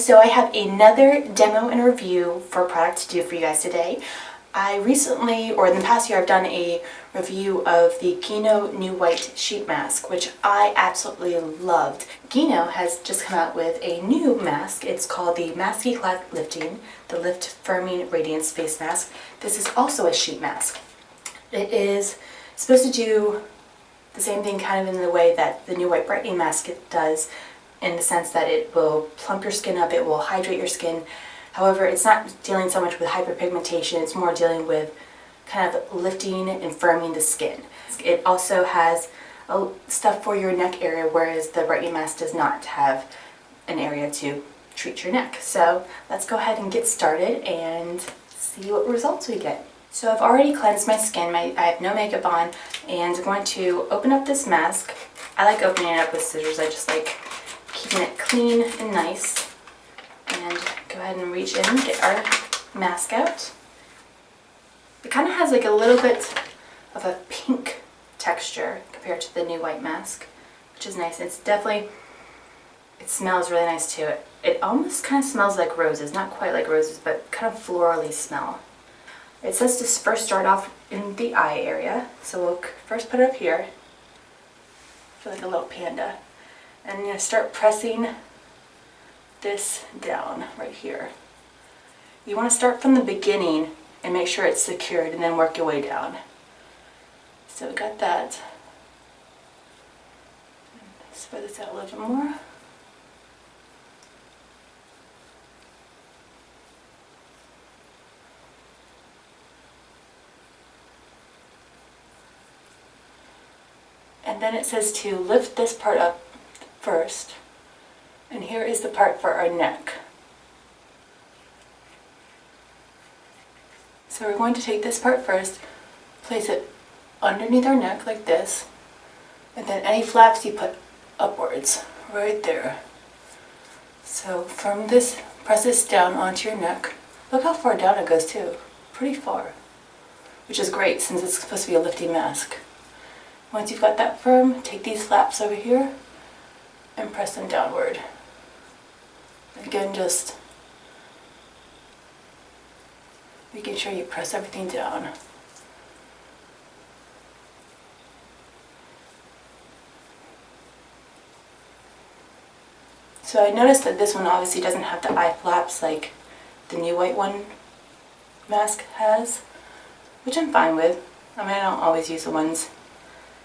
So I have another demo and review for a product to do for you guys today. I recently, or in the past year, I've done a review of the Guinot New White Sheet Mask, which I absolutely loved. Guinot has just come out with a new mask. It's called the Eclat Lifting, the Lift Firming Radiance Face Mask. This is also a sheet mask. It is supposed to do the same thing kind of in the way that the New White Brightening Mask does, in the sense that it will plump your skin up, it will hydrate your skin. However, it's not dealing so much with hyperpigmentation, it's more dealing with kind of lifting and firming the skin. It also has stuff for your neck area, whereas the Brightening Mask does not have an area to treat your neck. So let's go ahead and get started and see what results we get. So I've already cleansed my skin, I have no makeup on, and I'm going to open up this mask. I like opening it up with scissors, I just like keeping it clean and nice. And go ahead and reach in and get our mask out. It kind of has like a little bit of a pink texture compared to the New White Mask, which is nice. It's definitely, it smells really nice too. It almost kind of smells like roses, not quite like roses, but kind of florally smell. It says to first start off in the eye area, so we'll first put it up here. I feel like a little panda. And I'm going to start pressing this down right here. You want to start from the beginning and make sure it's secured and then work your way down. So we got that. Spread this out a little bit more. And then it says to lift this part up first, and here is the part for our neck. So we're going to take this part first, place it underneath our neck like this, and then any flaps you put upwards, right there. So from this, press this down onto your neck. Look how far down it goes too, pretty far, which is great since it's supposed to be a lifting mask. Once you've got that firm, take these flaps over here and press them downward. Again, just making sure you press everything down. So I noticed that this one obviously doesn't have the eye flaps like the New White one mask has, which I'm fine with. I mean, I don't always use the ones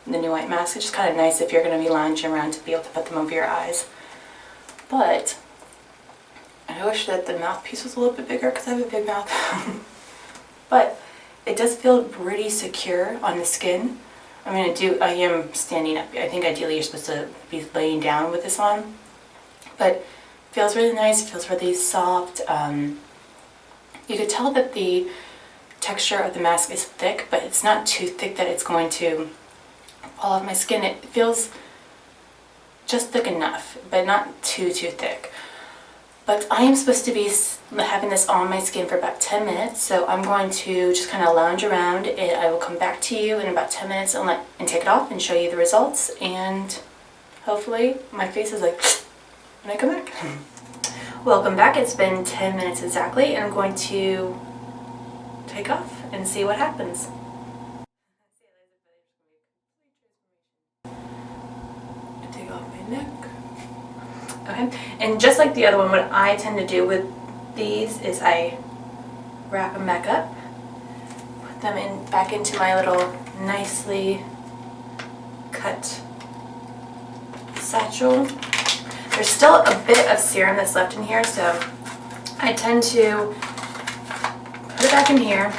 in the New White Mask. It's just kind of nice if you're going to be lounging around to be able to put them over your eyes. But I wish that the mouthpiece was a little bit bigger because I have a big mouth. But it does feel pretty secure on the skin. I mean, I am standing up. I think ideally you're supposed to be laying down with this on. But it feels really nice. It feels really soft. You could tell that the texture of the mask is thick, but it's not too thick that it's going to fall off my skin. It feels just thick enough, but not too thick. But I am supposed to be having this on my skin for about 10 minutes, so I'm going to just kind of lounge around, and I will come back to you in about 10 minutes and take it off and show you the results, and hopefully my face is like when I come back. Welcome back. It's been 10 minutes exactly, and I'm going to take off and see what happens. Take off my neck. Okay, and just like the other one, what I tend to do with these is I wrap them back up, put them back into my little nicely cut satchel. There's still a bit of serum that's left in here, so I tend to put it back in here.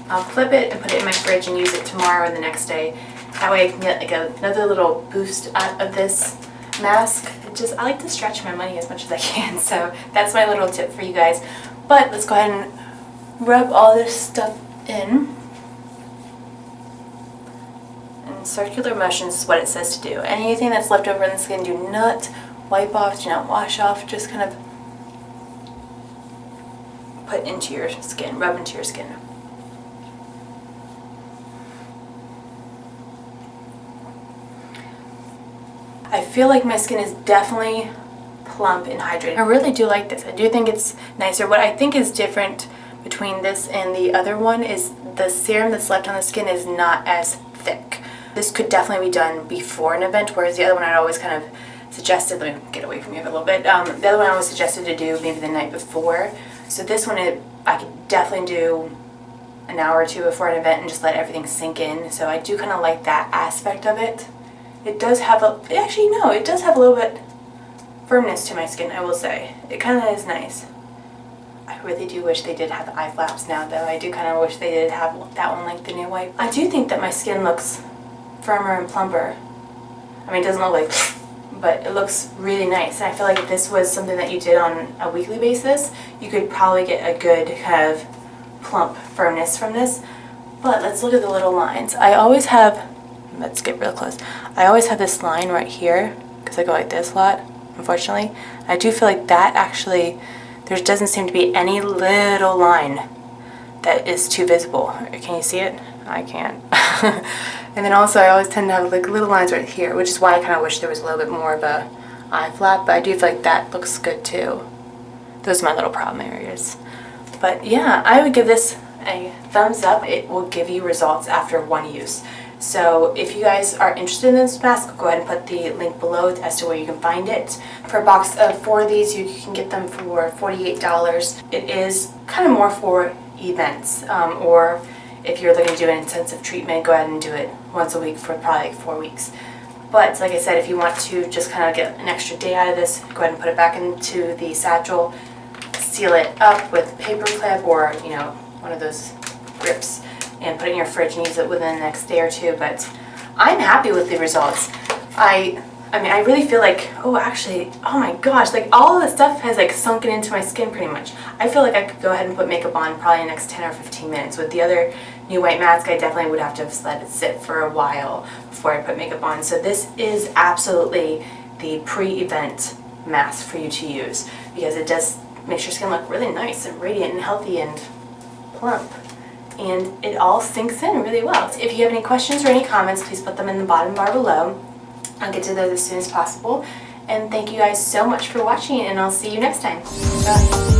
I'll clip it and put it in my fridge and use it tomorrow or the next day. That way I can get like another little boost out of this mask. I like to stretch my money as much as I can, so that's my little tip for you guys. But let's go ahead and rub all this stuff in. And circular motions is what it says to do. Anything that's left over in the skin, do not wipe off, do not wash off, just kind of put into your skin, rub into your skin. I feel like my skin is definitely plump and hydrated. I really do like this. I do think it's nicer. What I think is different between this and the other one is the serum that's left on the skin is not as thick. This could definitely be done before an event, whereas the other one I'd always kind of suggested, let me get away from you a little bit, the other one I always suggested to do maybe the night before. So this one I could definitely do an hour or two before an event and just let everything sink in. So I do kind of like that aspect of it. It does have it does have a little bit firmness to my skin, I will say. It kind of is nice. I really do wish they did have the eye flaps now, though. I do kind of wish they did have that one like the new white. I do think that my skin looks firmer and plumper. I mean, it doesn't look like, but it looks really nice. And I feel like if this was something that you did on a weekly basis, you could probably get a good kind of plump firmness from this. But let's look at the little lines. I always have, let's get real close. I always have this line right here because I go like this a lot, unfortunately. I do feel like that actually, there doesn't seem to be any little line that is too visible. Can you see it? I can't. And then also I always tend to have like little lines right here, which is why I kind of wish there was a little bit more of a eye flap, but I do feel like that looks good too. Those are my little problem areas. But yeah, I would give this a thumbs up. It will give you results after one use. So if you guys are interested in this mask, go ahead and put the link below as to where you can find it. For a box of 4 of these, you can get them for $48. It is kind of more for events, or if you're looking to do an intensive treatment, go ahead and do it once a week for probably like 4 weeks. But like I said, if you want to just kind of get an extra day out of this, go ahead and put it back into the satchel, seal it up with a paper clip or, you know, one of those grips, and put it in your fridge and use it within the next day or two. But I'm happy with the results. I mean, I really feel like, oh my gosh, like all of the stuff has like sunken into my skin pretty much. I feel like I could go ahead and put makeup on probably in the next 10 or 15 minutes. With the other new white mask, I definitely would have to have let it sit for a while before I put makeup on. So this is absolutely the pre-event mask for you to use, because it does make your skin look really nice and radiant and healthy and plump. And it all sinks in really well. So if you have any questions or any comments, please put them in the bottom bar below. I'll get to those as soon as possible. And thank you guys so much for watching, and I'll see you next time. Bye.